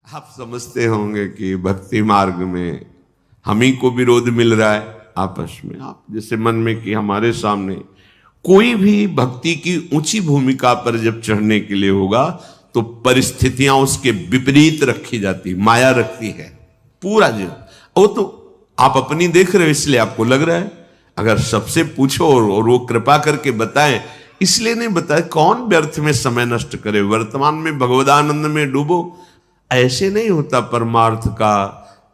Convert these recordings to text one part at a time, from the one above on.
आप समझते होंगे कि भक्ति मार्ग में हम ही को विरोध मिल रहा है आपस में। आप जैसे मन में कि हमारे सामने कोई भी भक्ति की ऊंची भूमिका पर जब चढ़ने के लिए होगा तो परिस्थितियां उसके विपरीत रखी जाती, माया रखती है पूरा जीवन। वो तो आप अपनी देख रहे हो इसलिए आपको लग रहा है। अगर सबसे पूछो और वो कृपा करके बताएं, इसलिए नहीं बताए कौन व्यर्थ में समय नष्ट करे, वर्तमान में भगवदानंद में डूबो। ऐसे नहीं होता परमार्थ का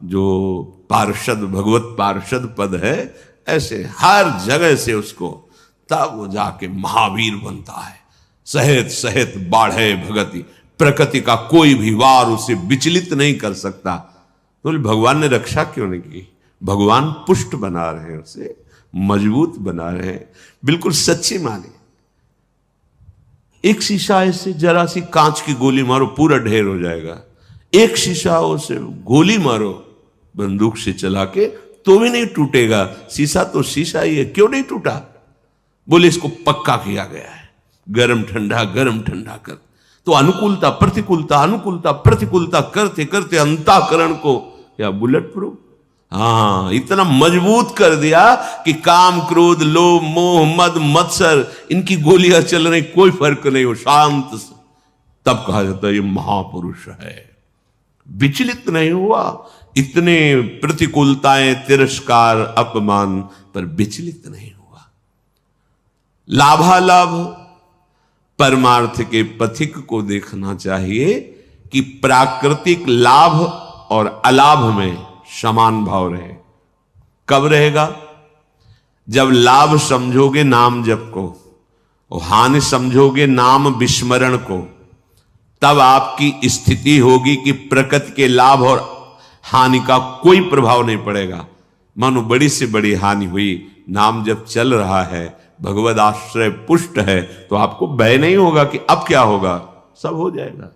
जो पार्षद भगवत पार्षद पद है, ऐसे हर जगह से उसको तब वो जाके महावीर बनता है। सहेत सहेत बाढ़े भगति, प्रकृति का कोई भी वार उसे विचलित नहीं कर सकता। तो भगवान ने रक्षा क्यों नहीं की? भगवान पुष्ट बना रहे हैं, उसे मजबूत बना रहे हैं। बिल्कुल सच्ची माने, एक शीशा ऐसे जरा सी कांच की गोली मारो पूरा ढेर हो जाएगा। एक शीशा उसे गोली मारो बंदूक से चला के तो भी नहीं टूटेगा। शीशा तो शीशा ही है, क्यों नहीं टूटा? बोले इसको पक्का किया गया है, गरम ठंडा कर। तो अनुकूलता प्रतिकूलता करते करते अंतःकरण को क्या बुलेट प्रूफ, हाँ, इतना मजबूत कर दिया कि काम क्रोध लोभ मोह मद मत्सर इनकी गोलियां चल रही, कोई फर्क नहीं हो, शांत। तब कहा जाता है ये महापुरुष है, विचलित नहीं हुआ। इतने प्रतिकूलताएं तिरस्कार अपमान पर विचलित नहीं हुआ। लाभालाभ परमार्थ के पथिक को देखना चाहिए कि प्राकृतिक लाभ और अलाभ में समान भाव रहे। कब रहेगा? जब लाभ समझोगे नाम जप को और हानि समझोगे नाम विस्मरण को, तब आपकी स्थिति होगी कि प्रकृति के लाभ और हानि का कोई प्रभाव नहीं पड़ेगा। मानो बड़ी से बड़ी हानि हुई, नाम जब चल रहा है, भगवद आश्रय पुष्ट है, तो आपको भय नहीं होगा कि अब क्या होगा, सब हो जाएगा।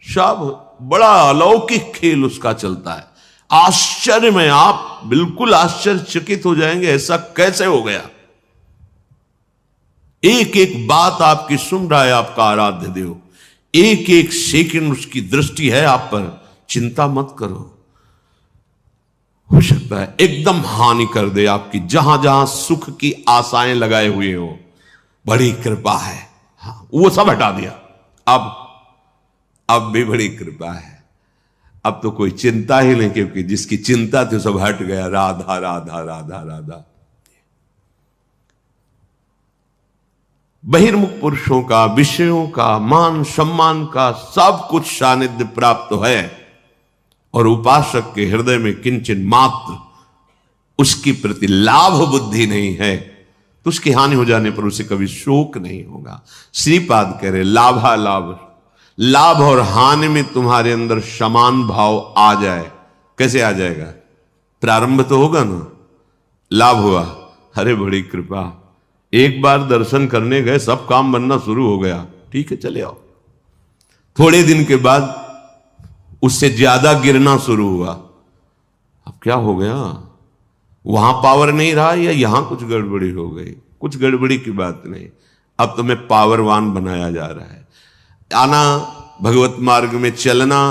सब बड़ा अलौकिक खेल उसका चलता है। आश्चर्य में आप बिल्कुल आश्चर्यचकित हो जाएंगे, ऐसा कैसे हो गया। एक एक बात आपकी सुन रहा है आपका आराध्य देव, एक एक सेकंड उसकी दृष्टि है आप पर। चिंता मत करो, हो सकता है एकदम हानि कर दे आपकी, जहां जहां सुख की आशाएं लगाए हुए हो। बड़ी कृपा है, हाँ, वो सब हटा दिया। अब भी बड़ी कृपा है। अब तो कोई चिंता ही नहीं, क्योंकि जिसकी चिंता थी सब हट गया। राधा राधा राधा राधा। बहिर्मुख पुरुषों का, विषयों का, मान सम्मान का सब कुछ सानिध्य प्राप्त है, और उपासक के हृदय में किंचन मात्र उसकी प्रति लाभ बुद्धि नहीं है, तो उसकी हानि हो जाने पर उसे कभी शोक नहीं होगा। श्रीपाद कह रहे लाभालाभ, लाभ और हानि में तुम्हारे अंदर समान भाव आ जाए। कैसे आ जाएगा? प्रारंभ तो होगा ना, लाभ हुआ, अरे बड़ी कृपा, एक बार दर्शन करने गए सब काम बनना शुरू हो गया, ठीक है चले आओ। थोड़े दिन के बाद उससे ज्यादा गिरना शुरू हुआ। अब क्या हो गया? वहां पावर नहीं रहा या यहां कुछ गड़बड़ी हो गई? कुछ गड़बड़ी की बात नहीं, अब तुम्हें पावरवान बनाया जा रहा है। आना, भगवत मार्ग में चलना,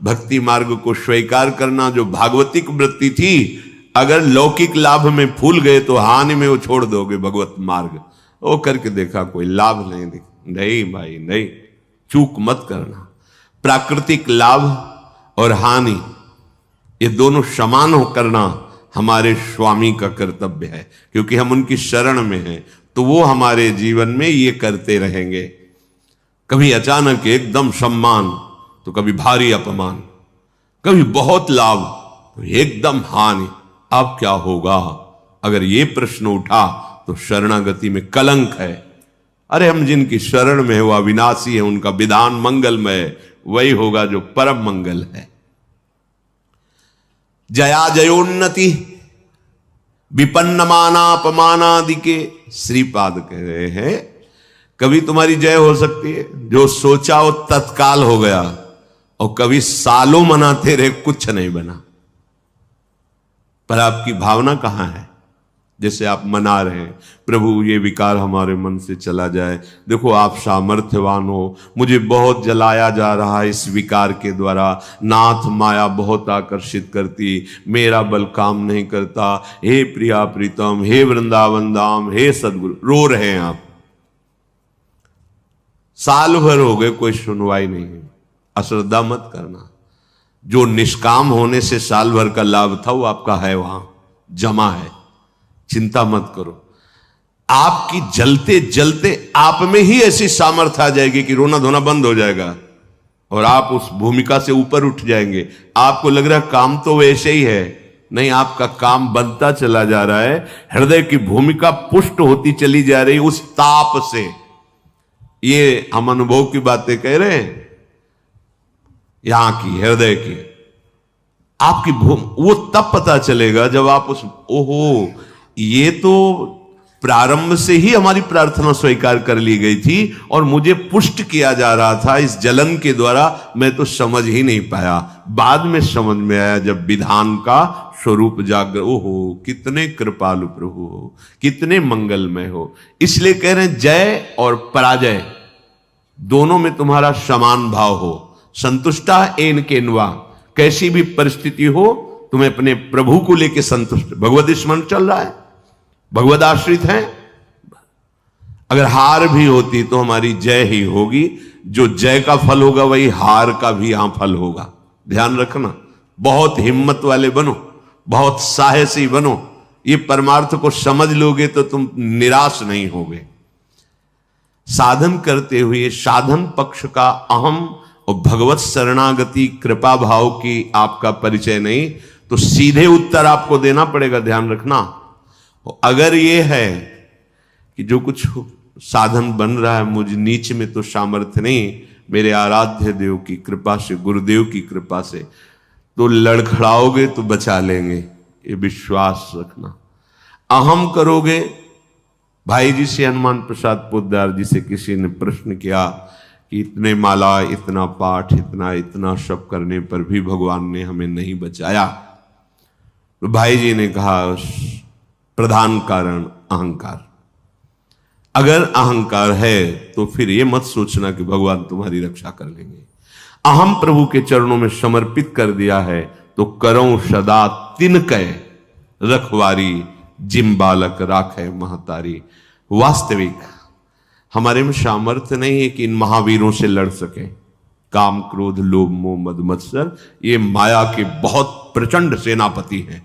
भक्ति मार्ग को स्वीकार करना, जो भागवतिक वृत्ति थी, अगर लौकिक लाभ में फूल गए तो हानि में वो छोड़ दोगे भगवत मार्ग। वो करके देखा कोई लाभ नहीं भाई नहीं, चूक मत करना। प्राकृतिक लाभ और हानि ये दोनों समान हो करना हमारे स्वामी का कर्तव्य है, क्योंकि हम उनकी शरण में हैं, तो वो हमारे जीवन में ये करते रहेंगे। कभी अचानक एकदम सम्मान तो कभी भारी अपमान, कभी बहुत लाभ तो एकदम हानि। अब क्या होगा? अगर ये प्रश्न उठा तो शरणागति में कलंक है। अरे हम जिनकी शरण में है वो अविनाशी है, उनका विधान मंगलमय है, वही होगा जो परम मंगल है। जया जयोन्नति विपन्नमानापमानादि के श्रीपाद कह रहे हैं, कभी तुम्हारी जय हो सकती है, जो सोचा वो तत्काल हो गया, और कभी सालों मनाते रहे कुछ नहीं बना। पर आपकी भावना कहां है? जैसे आप मना रहे हैं, प्रभु ये विकार हमारे मन से चला जाए, देखो आप सामर्थ्यवान हो, मुझे बहुत जलाया जा रहा है इस विकार के द्वारा, नाथ माया बहुत आकर्षित करती, मेरा बल काम नहीं करता, हे प्रिया प्रीतम, हे वृंदावन धाम, हे सदगुरु। रो रहे हैं आप, साल भर हो गए कोई सुनवाई नहीं है। अश्रद्धा मत करना, जो निष्काम होने से साल भर का लाभ था वो आपका है, वहां जमा है, चिंता मत करो। आपकी जलते जलते आप में ही ऐसी सामर्थ्य आ जाएगी कि रोना धोना बंद हो जाएगा और आप उस भूमिका से ऊपर उठ जाएंगे। आपको लग रहा है काम तो वैसे ही है, नहीं, आपका काम बनता चला जा रहा है, हृदय की भूमिका पुष्ट होती चली जा रही उस ताप से। ये हम अनुभव की बातें कह रहे हैं, यहां की हृदय की आपकी वो तब पता चलेगा जब आप उस, ओहो ये तो प्रारंभ से ही हमारी प्रार्थना स्वीकार कर ली गई थी और मुझे पुष्ट किया जा रहा था इस जलन के द्वारा, मैं तो समझ ही नहीं पाया, बाद में समझ में आया जब विधान का स्वरूप जागर। ओहो कितने कृपालु प्रभु हो, कितने मंगलमय हो। इसलिए कह रहे हैं जय और पराजय दोनों में तुम्हारा समान भाव हो। संतुष्टा एन केनवा, कैसी भी परिस्थिति हो तुम्हें अपने प्रभु को लेकर संतुष्ट। भगवत स्मरण चल रहा है, भगवत आश्रित हैं, अगर हार भी होती तो हमारी जय ही होगी। जो जय का फल होगा वही हार का भी यहां फल होगा, ध्यान रखना। बहुत हिम्मत वाले बनो, बहुत साहसी बनो, ये परमार्थ को समझ लोगे तो तुम निराश नहीं होगे। साधन करते हुए साधन पक्ष का अहम और भगवत शरणागति कृपा भाव की आपका परिचय नहीं, तो सीधे उत्तर आपको देना पड़ेगा, ध्यान रखना। अगर ये है कि जो कुछ साधन बन रहा है मुझ नीच में तो सामर्थ्य नहीं, मेरे आराध्य देव की कृपा से, गुरुदेव की कृपा से, तो लड़खड़ाओगे तो बचा लेंगे, ये विश्वास रखना। अहम करोगे, भाई जी से हनुमान प्रसाद पोद्दार जी से किसी ने प्रश्न किया कि इतने माला, इतना पाठ, इतना सब करने पर भी भगवान ने हमें नहीं बचाया, तो भाई जी ने कहा प्रधान कारण अहंकार। अगर अहंकार है तो फिर यह मत सोचना कि भगवान तुम्हारी रक्षा कर लेंगे। अहम प्रभु के चरणों में समर्पित कर दिया है तो करो सदा तिनकय रखवारी, जिम बालक राखे महतारी। वास्तविक हमारे में सामर्थ्य नहीं है कि इन महावीरों से लड़ सके। काम, क्रोध, लोभ, मोह, मद, मत्सर, ये माया के बहुत प्रचंड सेनापति हैं,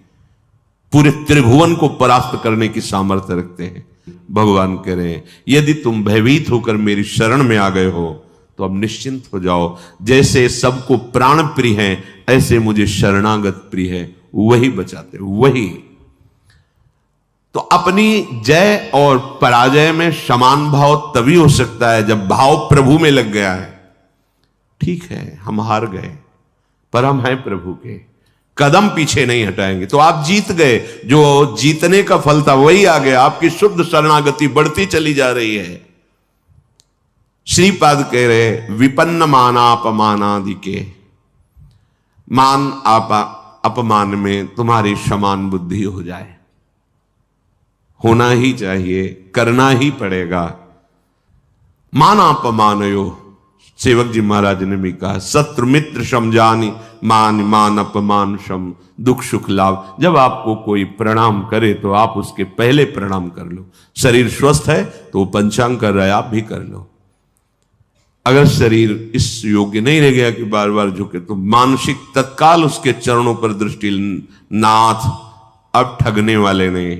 पूरे त्रिभुवन को परास्त करने की सामर्थ्य रखते हैं। भगवान कह रहे हैं यदि तुम भयभीत होकर मेरी शरण में आ गए हो तो अब निश्चिंत हो जाओ। जैसे सबको प्राण प्रिय हैं ऐसे मुझे शरणागत प्रिय है, वही बचाते, वही। तो अपनी जय और पराजय में समान भाव तभी हो सकता है जब भाव प्रभु में लग गया है। ठीक है हम हार गए पर हम हैं प्रभु के, कदम पीछे नहीं हटाएंगे, तो आप जीत गए। जो जीतने का फल था वही आ गया, आपकी शुद्ध शरणागति बढ़ती चली जा रही है। श्रीपाद कह रहे विपन्न मानापमानादि के, मान अपमान में तुम्हारी समान बुद्धि हो जाए, होना ही चाहिए, करना ही पड़ेगा। मानापमानयो, सेवक जी महाराज ने भी कहा शत्रु मित्र समझानी, मान मान अपमान सम, दुख सुख लाभ। जब आपको कोई प्रणाम करे तो आप उसके पहले प्रणाम कर लो। शरीर स्वस्थ है तो पंचांग कर रहा है, आप भी कर लो। अगर शरीर इस योग्य नहीं रह गया कि बार बार झुके, तो मानसिक तत्काल उसके चरणों पर दृष्टि, नाथ अब ठगने वाले नहीं,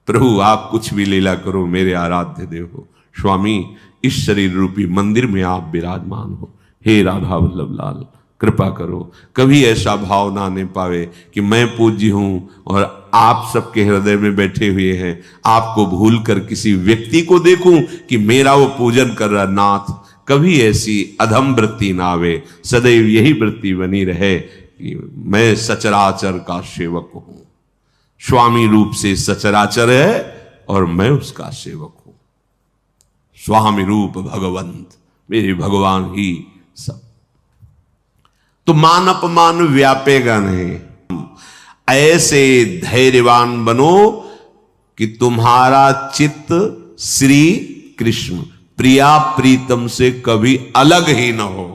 प्रभु आप कुछ भी लीला करो, मेरे आराध्य देव हो, स्वामी इस शरीर रूपी मंदिर में आप विराजमान हो, हे राधा वल्लभ लाल कृपा करो। कभी ऐसा भाव ना आने पावे कि मैं पूज्य हूं और आप सबके हृदय में बैठे हुए हैं, आपको भूल कर किसी व्यक्ति को देखूं कि मेरा वो पूजन कर रहा। नाथ कभी ऐसी अधम वृत्ति ना आवे, सदैव यही वृत्ति बनी रहे कि मैं सचराचर का सेवक हूं। स्वामी रूप से सचराचर है और मैं उसका सेवक हूं। स्वामी रूप भगवंत, मेरे भगवान ही सब। तो मान अपमान व्यापेगा नहीं। ऐसे धैर्यवान बनो कि तुम्हारा चित्त श्री कृष्ण प्रिया प्रीतम से कभी अलग ही ना हो।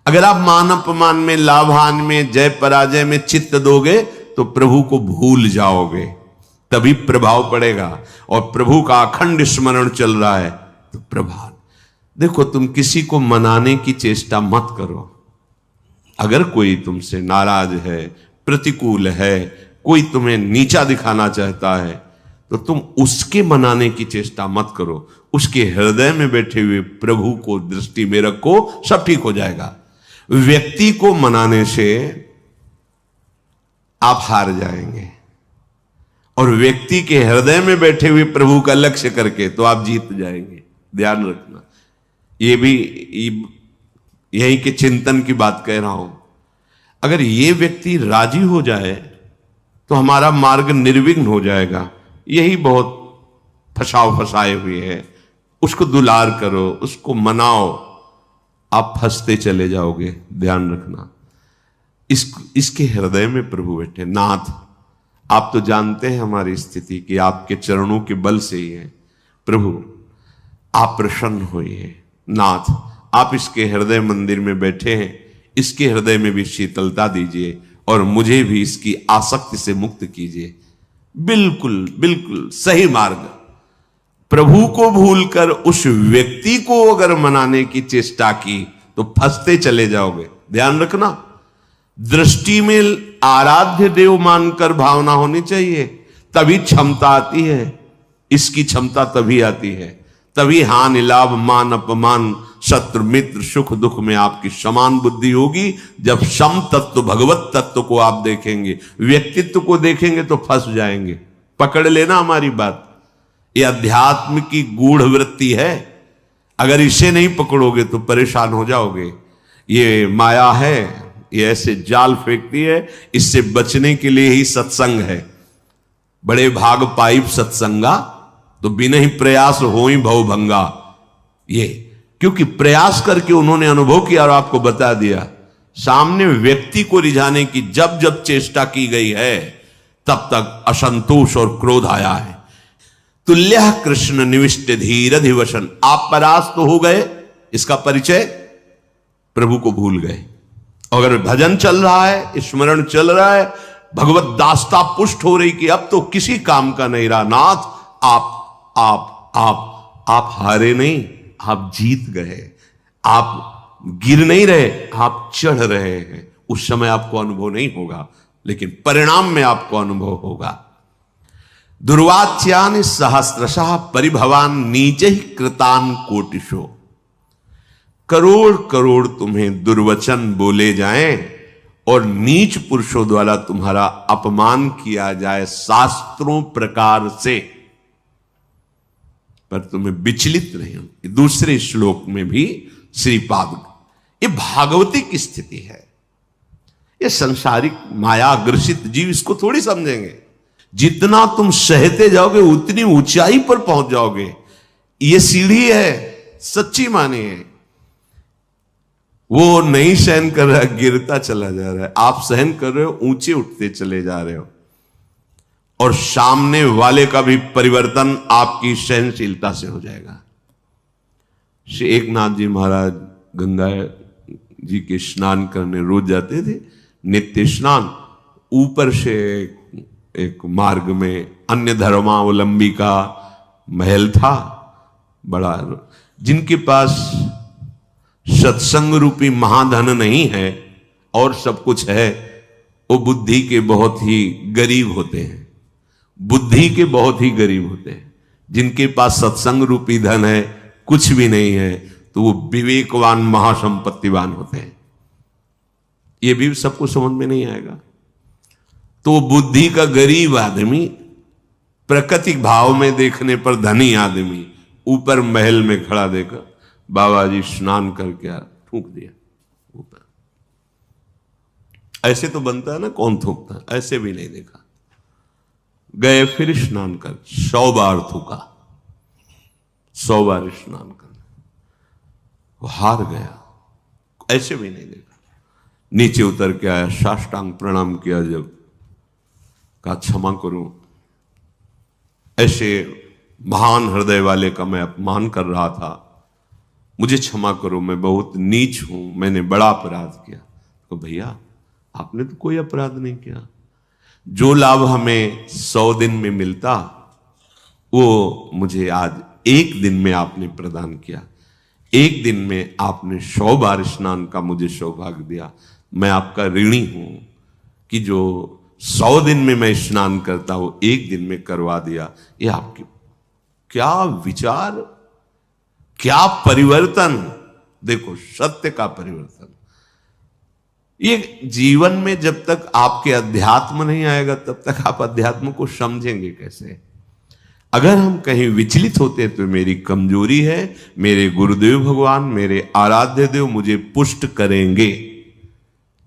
अगर आप मान अपमान में, लाभान में, जय पराजय में चित्त दोगे तो प्रभु को भूल जाओगे, तभी प्रभाव पड़ेगा। और प्रभु का अखंड स्मरण चल रहा है तो प्रभाव। देखो, तुम किसी को मनाने की चेष्टा मत करो। अगर कोई तुमसे नाराज है, प्रतिकूल है, कोई तुम्हें नीचा दिखाना चाहता है, तो तुम उसके मनाने की चेष्टा मत करो। उसके हृदय में बैठे हुए प्रभु को दृष्टि में रखो, सब ठीक हो जाएगा। व्यक्ति को मनाने से आप हार जाएंगे, और व्यक्ति के हृदय में बैठे हुए प्रभु का लक्ष्य करके तो आप जीत जाएंगे। ध्यान रखना, ये भी यही के चिंतन की बात कह रहा हूं। अगर ये व्यक्ति राजी हो जाए तो हमारा मार्ग निर्विघ्न हो जाएगा। यही बहुत फसाए हुए है। उसको दुलार करो, उसको मनाओ, आप फंसते चले जाओगे। ध्यान रखना, इसके हृदय में प्रभु बैठे। नाथ, आप तो जानते हैं हमारी स्थिति कि आपके चरणों के बल से ही है। प्रभु, आप प्रसन्न होइए। नाथ, आप इसके हृदय मंदिर में बैठे हैं, इसके हृदय में भी शीतलता दीजिए और मुझे भी इसकी आसक्ति से मुक्त कीजिए। बिल्कुल बिल्कुल सही मार्ग। प्रभु को भूलकर उस व्यक्ति को अगर मनाने की चेष्टा की तो फंसते चले जाओगे। ध्यान रखना, दृष्टि में आराध्य देव मानकर भावना होनी चाहिए, तभी क्षमता आती है। इसकी क्षमता तभी आती है, तभी हानि लाभ मान अपमान शत्रु मित्र सुख दुख में आपकी समान बुद्धि होगी। जब सम तत्व भगवत तत्व को आप देखेंगे, व्यक्तित्व को देखेंगे तो फंस जाएंगे। पकड़ लेना हमारी बात, ये अध्यात्म की गूढ़ वृत्ति है। अगर इसे नहीं पकड़ोगे तो परेशान हो जाओगे। ये माया है, ये ऐसे जाल फेंकती है। इससे बचने के लिए ही सत्संग है। बड़े भाग पाइप सत्संगा, तो बिना ही प्रयास हो ही भवभंगा। ये क्योंकि प्रयास करके उन्होंने अनुभव किया और आपको बता दिया। सामने व्यक्ति को रिझाने की जब जब चेष्टा की गई है, तब तक असंतोष और क्रोध आया है। तुल्य कृष्ण निविष्ट धीर अधिवशन, आप परास्त तो हो गए, इसका परिचय प्रभु को भूल गए। अगर भजन चल रहा है, स्मरण चल रहा है, भगवत दास्ता पुष्ट हो रही कि अब तो किसी काम का नहीं रहा। नाथ, आप हारे नहीं, आप जीत गए। आप गिर नहीं रहे, आप चढ़ रहे हैं। उस समय आपको अनुभव नहीं होगा, लेकिन परिणाम में आपको अनुभव होगा। दुर्वाच्यानि सहस्रशः परिभवान नीच ही कृतान कोटिशो। करोड़ करोड़ तुम्हें दुर्वचन बोले जाएं और नीच पुरुषों द्वारा तुम्हारा अपमान किया जाए शास्त्रों प्रकार से, पर तुम्हें विचलित नहीं हो। दूसरे श्लोक में भी श्रीपाद, ये भागवती की स्थिति है। ये संसारिक माया ग्रसित जीव इसको थोड़ी समझेंगे। जितना तुम सहते जाओगे उतनी ऊंचाई पर पहुंच जाओगे। ये सीढ़ी है, सच्ची मानिए। वो नहीं सहन कर रहा, गिरता चला जा रहा है। आप सहन कर रहे हो, ऊंचे उठते चले जा रहे हो। और सामने वाले का भी परिवर्तन आपकी सहनशीलता से हो जाएगा। श्री एकनाथ जी महाराज गंगा जी के स्नान करने रोज जाते थे, नित्य स्नान। ऊपर से एक मार्ग में अन्य धर्मावलंबी का महल था बड़ा। जिनके पास सत्संग रूपी महाधन नहीं है और सब कुछ है, वो बुद्धि के बहुत ही गरीब होते हैं। बुद्धि के बहुत ही गरीब होते हैं। जिनके पास सत्संग रूपी धन है, कुछ भी नहीं है, तो वो विवेकवान महासंपत्तिवान होते हैं। ये भी सबको समझ में नहीं आएगा। तो बुद्धि का गरीब आदमी, प्राकृतिक भाव में देखने पर धनी आदमी, ऊपर महल में खड़ा देखा बाबा जी स्नान करके थूक दिया ऊपर। ऐसे तो बनता है ना, कौन थूकता है? ऐसे भी नहीं देखा। गए फिर स्नान कर, 100 बार थूका, 100 बार स्नान कर, वो हार गया। ऐसे भी नहीं देखा। नीचे उतर के आया, साष्टांग प्रणाम किया, जब कहा क्षमा करूं, ऐसे महान हृदय वाले का मैं अपमान कर रहा था, मुझे क्षमा करो, मैं बहुत नीच हूं, मैंने बड़ा अपराध किया। तो भैया आपने तो कोई अपराध नहीं किया। जो लाभ हमें 100 दिन में मिलता वो मुझे आज 1 दिन में आपने प्रदान किया। 1 दिन में आपने 100 बार स्नान का मुझे सौभाग्य दिया। मैं आपका ऋणी हूं कि जो 100 दिन में मैं स्नान करता हूं 1 दिन में करवा दिया। ये आपके क्या विचार, क्या परिवर्तन। देखो सत्य का परिवर्तन। ये जीवन में जब तक आपके अध्यात्म नहीं आएगा तब तक आप अध्यात्म को समझेंगे कैसे। अगर हम कहीं विचलित होते तो मेरी कमजोरी है, मेरे गुरुदेव भगवान, मेरे आराध्य देव मुझे पुष्ट करेंगे।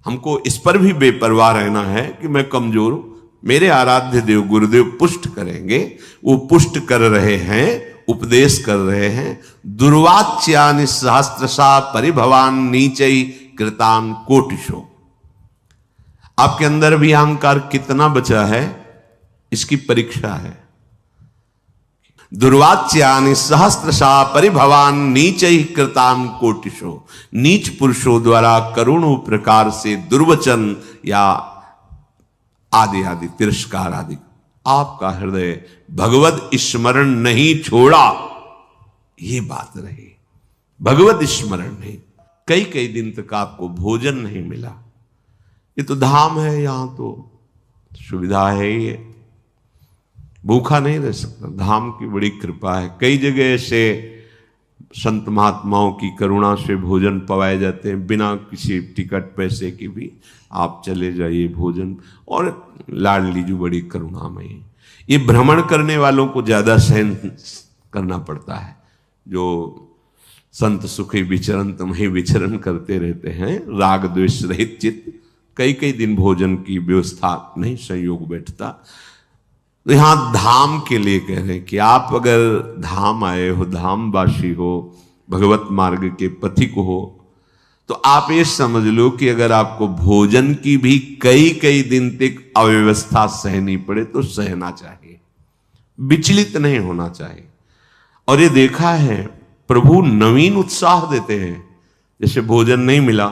हमको इस पर भी बेपरवाह रहना है कि मैं कमजोर हूं, मेरे आराध्य देव गुरुदेव पुष्ट करेंगे। वो पुष्ट कर रहे हैं, उपदेश कर रहे हैं। दुर्वाच्यानि सहस्त्रशा परिभवान नीचै कृतान कोटिशो। आपके अंदर भी अहंकार कितना बचा है इसकी परीक्षा है। दुर्वाच्यानि सहस्त्रशा परिभवान नीचै कृतान कोटिशो। नीच पुरुषों द्वारा करोड़ों प्रकार से दुर्वचन या आदि आदि तिरस्कार आदि, आपका हृदय भगवत स्मरण नहीं छोड़ा, ये बात रही। भगवत स्मरण नहीं। कई कई दिन तक आपको भोजन नहीं मिला। ये तो धाम है, यहां तो सुविधा है ही है, भूखा नहीं रह सकता। धाम की बड़ी कृपा है। कई जगह से संत महात्माओं की करुणा से भोजन पवाए जाते हैं, बिना किसी टिकट पैसे की भी आप चले जाइए भोजन। और लाडली जी बड़ी करुणामयी। ये भ्रमण करने वालों को ज्यादा सहन करना पड़ता है। जो संत सुखी विचरण तुम्हें विचरण करते रहते हैं, राग द्वेष रहित चित्त, कई कई दिन भोजन की व्यवस्था नहीं संयोग बैठता। तो यहां धाम के लिए कह रहे हैं कि आप अगर धाम आए हो, धामवासी हो, भगवत मार्ग के पथिक हो, तो आप ये समझ लो कि अगर आपको भोजन की भी कई कई दिन तक अव्यवस्था सहनी पड़े तो सहना चाहिए, विचलित नहीं होना चाहिए। और ये देखा है प्रभु नवीन उत्साह देते हैं। जैसे भोजन नहीं मिला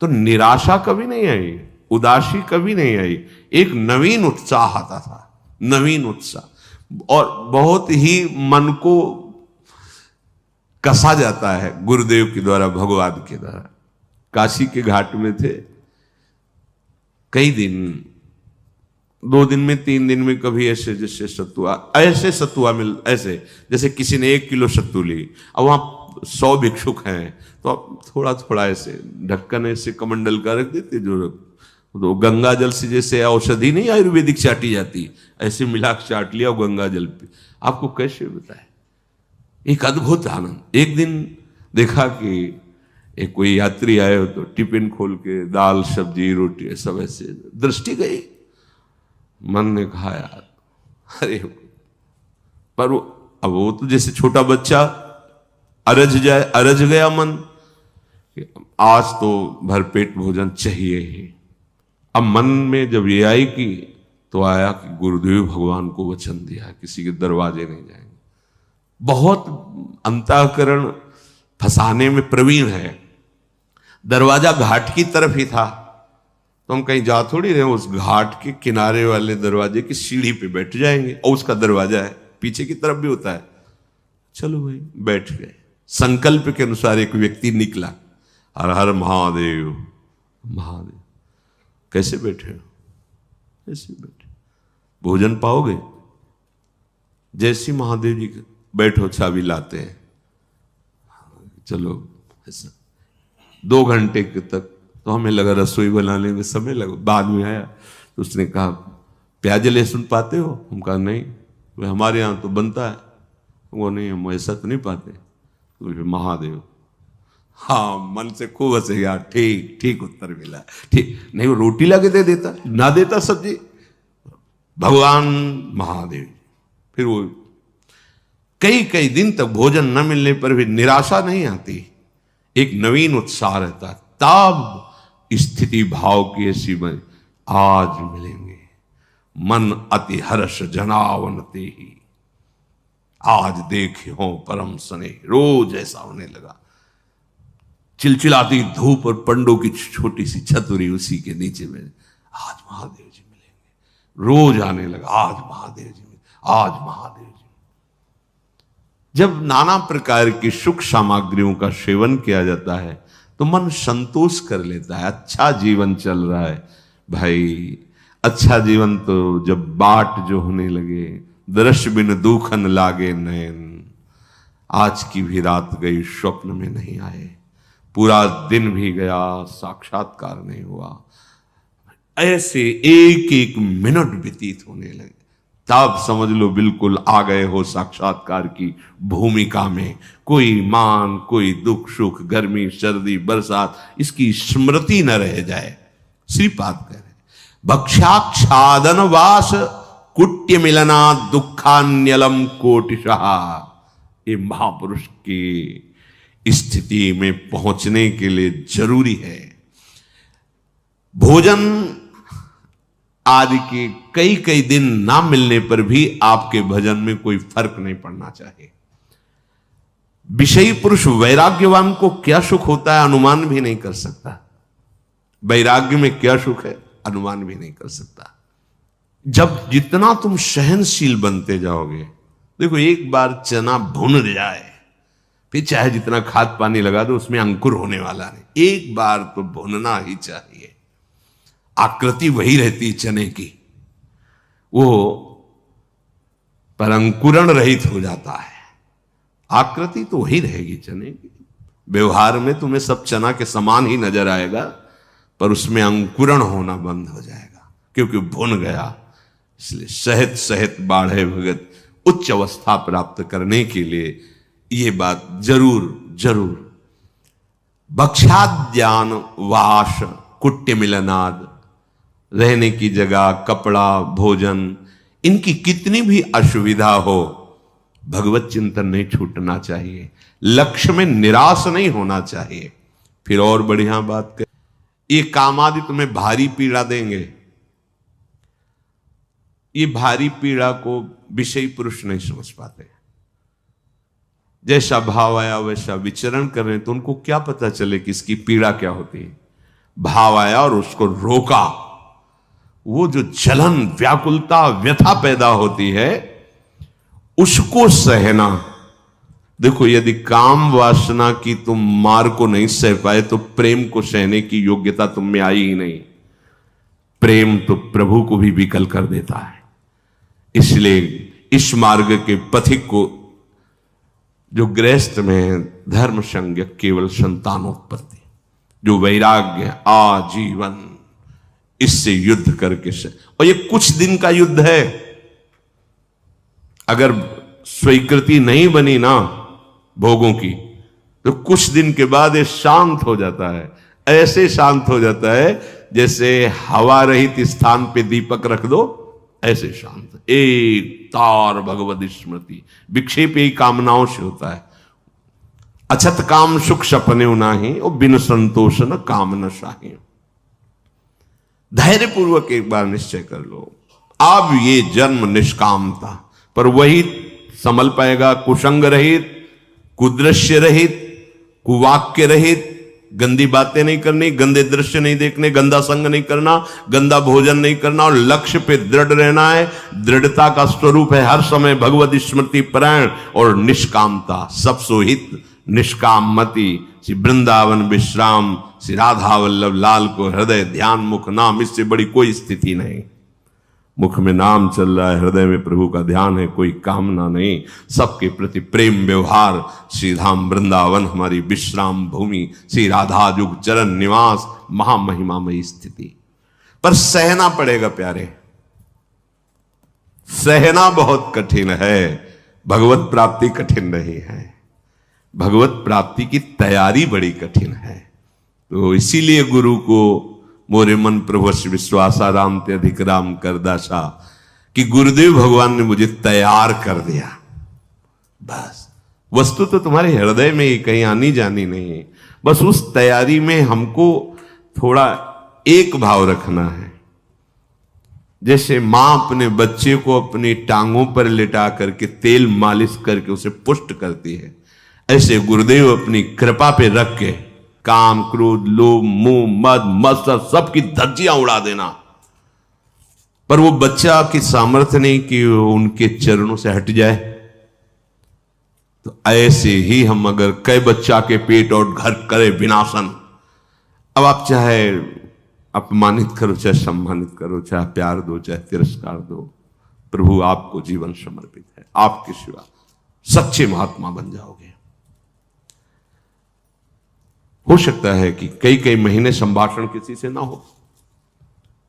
तो निराशा कभी नहीं आई, उदासी कभी नहीं आई, एक नवीन उत्साह आता था, नवीन उत्साह। और बहुत ही मन को कसा जाता है गुरुदेव के द्वारा, भगवान के द्वारा। काशी के घाट में थे, कई दिन, 2 दिन में 3 दिन में कभी ऐसे जैसे सत्तुआ, ऐसे सत्तुआ मिल, ऐसे जैसे किसी ने 1 किलो सत्तू ली। अब वहां 100 भिक्षुक हैं तो आप थोड़ा थोड़ा ऐसे ढक्कन ऐसे कमंडल का रख देते, जो तो गंगा जल से जैसे औषधि नहीं आयुर्वेदिक चाटी जाती, ऐसे मिला चाट लिया गंगा जल पे। आपको कैसे बताए, एक अद्भुत आनंद। एक दिन देखा कि एक कोई यात्री आए हो तो टिफिन खोल के दाल सब्जी रोटी सब ऐसे, दृष्टि गई, मन ने कहा यार अरे, पर अब वो तो जैसे छोटा बच्चा अरज जाए, अरज गया मन, आज तो भरपेट भोजन चाहिए ही। अब मन में जब ये आई कि तो आया कि गुरुदेव भगवान को वचन दिया किसी के दरवाजे नहीं जाएंगे। बहुत अंतःकरण फंसाने में प्रवीण है। दरवाजा घाट की तरफ ही था, तो हम कहीं जा थोड़ी रहे, उस घाट के किनारे वाले दरवाजे की सीढ़ी पे बैठ जाएंगे, और उसका दरवाजा है पीछे की तरफ भी होता है। चलो भाई बैठ गए। संकल्प के अनुसार एक व्यक्ति निकला, हर हर महादेव महादेव। कैसे बैठे हो? कैसे बैठे? भोजन पाओगे? जैसी महादेव जी बैठो, चाबी लाते हैं, चलो ऐसा। 2 घंटे तक तो हमें लगा रसोई बनाने में समय लगा। बाद में आया तो उसने कहा प्याज लहसुन पाते हो? हम कहा नहीं। वे हमारे यहाँ तो बनता है। वो नहीं, हम ऐसा तो नहीं पाते। तो महादेव, हाँ, मन से खूब हंसे यार, ठीक ठीक उत्तर मिला, ठीक। नहीं वो रोटी ला के दे देता, ना देता सब्जी, भगवान महादेव। फिर वो कई कई दिन तक भोजन न मिलने पर भी निराशा नहीं आती, एक नवीन उत्साह रहता। तब स्थिति भाव की ऐसी में आज मिलेंगे, मन अति हर्ष जनावनते ही। आज देखे हो परम स्नेह, रोज ऐसा होने लगा। चिलचिलाती धूप और पंडों की छोटी सी छतरी उसी के नीचे में, आज महादेव जी मिलेंगे। रोज आने लगा, आज महादेव जी मिलेंगे, आज महादेव जी। जब नाना प्रकार की सुख सामग्रियों का सेवन किया जाता है तो मन संतोष कर लेता है, अच्छा जीवन चल रहा है। भाई अच्छा जीवन तो जब बाट जो होने लगे, दृश्य बिन दुखन लागे नयन, आज की भी रात गई स्वप्न में नहीं आए, पूरा दिन भी गया साक्षात्कार नहीं हुआ, ऐसे एक एक मिनट व्यतीत होने लगे, तब समझ लो बिल्कुल आ गए हो साक्षात्कार की भूमिका में। कोई मान, कोई दुख सुख, गर्मी सर्दी बरसात, इसकी स्मृति न रह जाए। श्रीपाद कह रहे भक्षाक्षादन वास कुट्य मिलना दुखान्यलम कोटिशः। ये महापुरुष की स्थिति में पहुंचने के लिए जरूरी है। भोजन आदि के कई कई दिन ना मिलने पर भी आपके भजन में कोई फर्क नहीं पड़ना चाहिए। विषयी पुरुष वैराग्यवान को क्या सुख होता है अनुमान भी नहीं कर सकता। वैराग्य में क्या सुख है अनुमान भी नहीं कर सकता। जब जितना तुम सहनशील बनते जाओगे, देखो एक बार चना भुन जाए फिर चाहे जितना खाद पानी लगा दो उसमें अंकुर होने वाला नहीं, एक बार तो भुनना ही चाहिए। आकृति वही रहती चने की, वो पर अंकुरण रहित हो जाता है। आकृति तो वही रहेगी चने की। व्यवहार में तुम्हें सब चना के समान ही नजर आएगा, पर उसमें अंकुरण होना बंद हो जाएगा क्योंकि भुन गया। इसलिए सहत सहत बाढ़े भगत, उच्च अवस्था प्राप्त करने के लिए ये बात जरूर जरूर। भक्षाद्यान वास कुट्य मिलनाद, रहने की जगह, कपड़ा, भोजन, इनकी कितनी भी असुविधा हो, भगवत चिंतन नहीं छूटना चाहिए। लक्ष्य में निराश नहीं होना चाहिए। फिर और बढ़िया बात कर, ये काम आदि तुम्हें भारी पीड़ा देंगे, ये भारी पीड़ा को विषयी पुरुष नहीं समझ पाते। जैसा भाव आया वैसा विचरण कर रहे, तो उनको क्या पता चले कि इसकी पीड़ा क्या होती है। भाव आया और उसको रोका, वो जो जलन, व्याकुलता, व्यथा पैदा होती है उसको सहना। देखो यदि काम वासना की तुम मार को नहीं सह पाए तो प्रेम को सहने की योग्यता तुम में आई ही नहीं। प्रेम तो प्रभु को भी विकल कर देता है। इसलिए इस मार्ग के पथिक को, जो गृहस्थ में धर्म संज्ञ केवल संतानोत्पत्ति, जो वैराग्य आजीवन, इससे युद्ध करके से, और ये कुछ दिन का युद्ध है। अगर स्वीकृति नहीं बनी ना भोगों की तो कुछ दिन के बाद ये शांत हो जाता है। ऐसे शांत हो जाता है जैसे हवा रहित स्थान पे दीपक रख दो, ऐसे शांत। एक तार भगवत स्मृति, विक्षेप ही कामनाओं से होता है। अछत काम सुख सपने नाही, और बिन संतोष न काम न शाही। धैर्य पूर्वक एक बार निश्चय कर लो, अब ये जन्म निष्कामता पर वही संभल पाएगा। कुसंग रहित, कुदृश्य रहित, कुवाक्य रहित, गंदी बातें नहीं करनी, गंदे दृश्य नहीं देखने, गंदा संग नहीं करना, गंदा भोजन नहीं करना, और लक्ष्य पे दृढ़ रहना है। दृढ़ता का स्वरूप है हर समय भगवत स्मृति परायण और निष्कामता। सब सोहित निष्काम मति, श्री वृंदावन विश्राम, श्री राधा वल्लभ लाल को हृदय ध्यान मुख नाम, इससे बड़ी कोई स्थिति नहीं। मुख में नाम चल रहा है, हृदय में प्रभु का ध्यान है, कोई कामना नहीं, सबके प्रति प्रेम व्यवहार। श्री धाम वृंदावन हमारी विश्राम भूमि, श्री राधा जुग चरण निवास, महामहिमामयी स्थिति। पर सहना पड़ेगा प्यारे, सहना बहुत कठिन है। भगवत प्राप्ति कठिन नहीं है, भगवत प्राप्ति की तैयारी बड़ी कठिन है। तो इसीलिए गुरु को मोरे मन प्रभु विश्वासा राम ते अधिक राम कर दासा, कि गुरुदेव भगवान ने मुझे तैयार कर दिया। बस वस्तु तो तुम्हारे हृदय में ही कहीं आनी जानी नहीं है। बस उस तैयारी में हमको थोड़ा एक भाव रखना है। जैसे मां अपने बच्चे को अपनी टांगों पर लिटा करके तेल मालिश करके उसे पुष्ट करती है, ऐसे गुरुदेव अपनी कृपा पे रख के काम, क्रोध, लोभ, मोह, मद, मत्सर सबकी धज्जियां उड़ा देना। पर वो बच्चा की सामर्थ्य नहीं कि उनके चरणों से हट जाए। तो ऐसे ही हम अगर कई बच्चा के पेट और घर करे विनाशन, अब आप चाहे अपमानित करो, चाहे सम्मानित करो, चाहे प्यार दो, चाहे तिरस्कार दो, प्रभु आपको जीवन समर्पित है। आपके सिवा सच्चे महात्मा बन जाओगे। हो सकता है कि कई कई महीने संभाषण किसी से ना हो,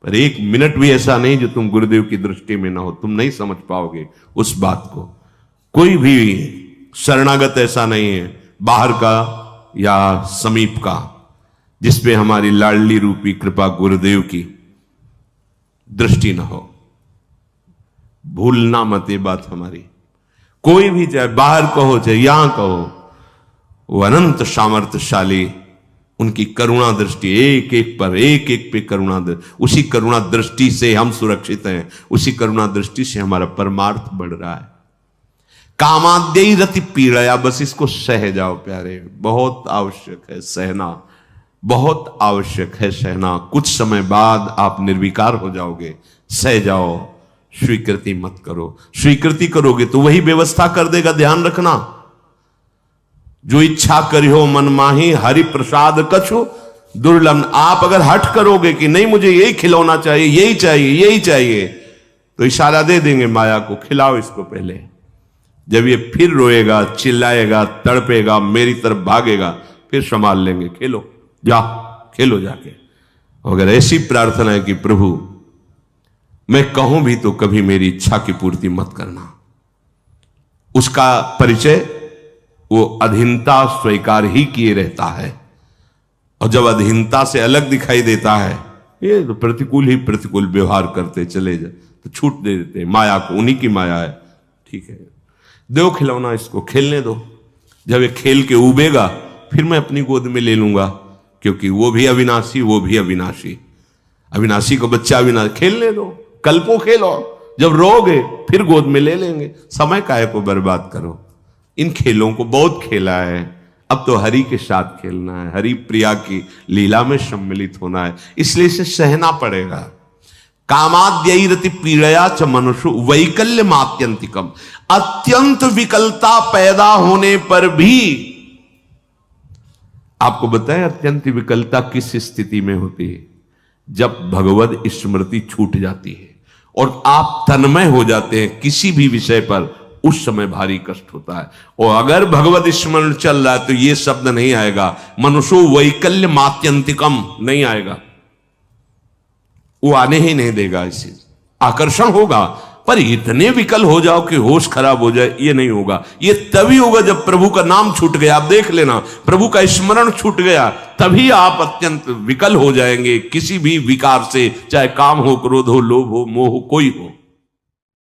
पर एक मिनट भी ऐसा नहीं जो तुम गुरुदेव की दृष्टि में ना हो। तुम नहीं समझ पाओगे उस बात को। कोई भी शरणागत ऐसा नहीं है, बाहर का या समीप का, जिसपे हमारी लाडली रूपी कृपा गुरुदेव की दृष्टि ना हो। भूलना मत ये बात हमारी। कोई भी, चाहे बाहर कहो चाहे यहां कहो, वो अनंत सामर्थ्यशाली, उनकी करुणा दृष्टि एक एक पर, एक एक पे करुणा दृष्टि। उसी करुणा दृष्टि से हम सुरक्षित हैं, उसी करुणा दृष्टि से हमारा परमार्थ बढ़ रहा है। कामाद्यई रति पीड़या, बस इसको सह जाओ प्यारे। बहुत आवश्यक है सहना, बहुत आवश्यक है सहना। कुछ समय बाद आप निर्विकार हो जाओगे। सह जाओ, स्वीकृति मत करो। स्वीकृति करोगे तो वही व्यवस्था कर देगा। ध्यान रखना, जो इच्छा करियो मन माही, हरि प्रसाद कछु दुर्लभ। आप अगर हट करोगे कि नहीं मुझे यही खिलौना चाहिए, यही चाहिए, यही चाहिए, तो इशारा दे देंगे माया को, खिलाओ इसको पहले। जब ये फिर रोएगा, चिल्लाएगा, तड़पेगा, मेरी तरफ भागेगा, फिर संभाल लेंगे। खेलो, जा खेलो जाके। अगर ऐसी प्रार्थना है कि प्रभु मैं कहूं भी तो कभी मेरी इच्छा की पूर्ति मत करना, उसका परिचय वो अधीनता स्वीकार ही किए रहता है। और जब अधीनता से अलग दिखाई देता है, ये तो प्रतिकूल ही प्रतिकूल व्यवहार करते चले जाए तो छूट दे देते हैं माया को। उन्हीं की माया है, ठीक है, दो खिलौना, इसको खेलने दो। जब ये खेल के उबेगा फिर मैं अपनी गोद में ले लूंगा, क्योंकि वो भी अविनाशी, वो भी अविनाशी। अविनाशी को बच्चा अविनाशी, खेलने दो, कल्पों खेलो। जब रोगे फिर गोद में ले लेंगे। समय काहे को बर्बाद करो। इन खेलों को बहुत खेला है, अब तो हरि के साथ खेलना है, हरि प्रिया की लीला में सम्मिलित होना है, इसलिए इसे सहना पड़ेगा। कामाद्यई रति पीड़या च मनुष्य वैकल्य मात्यंतिकम। अत्यंत विकलता पैदा होने पर भी, आपको बताएं अत्यंत विकलता किस स्थिति में होती है? जब भगवद स्मृति छूट जाती है और आप तन्मय हो जाते हैं किसी भी विषय पर, उस समय भारी कष्ट होता है। और अगर भगवत स्मरण चल रहा है तो ये शब्द नहीं आएगा, मनुष्यो वैकल्य मात्यंतिकम नहीं आएगा, वो आने ही नहीं देगा। इसे आकर्षण होगा, पर इतने विकल हो जाओ कि होश खराब हो जाए, ये नहीं होगा। ये तभी होगा जब प्रभु का नाम छूट गया। आप देख लेना, प्रभु का स्मरण छूट गया तभी आप अत्यंत विकल हो जाएंगे किसी भी विकार से, चाहे काम हो, क्रोध हो, लोभ हो, मोह हो, कोई हो।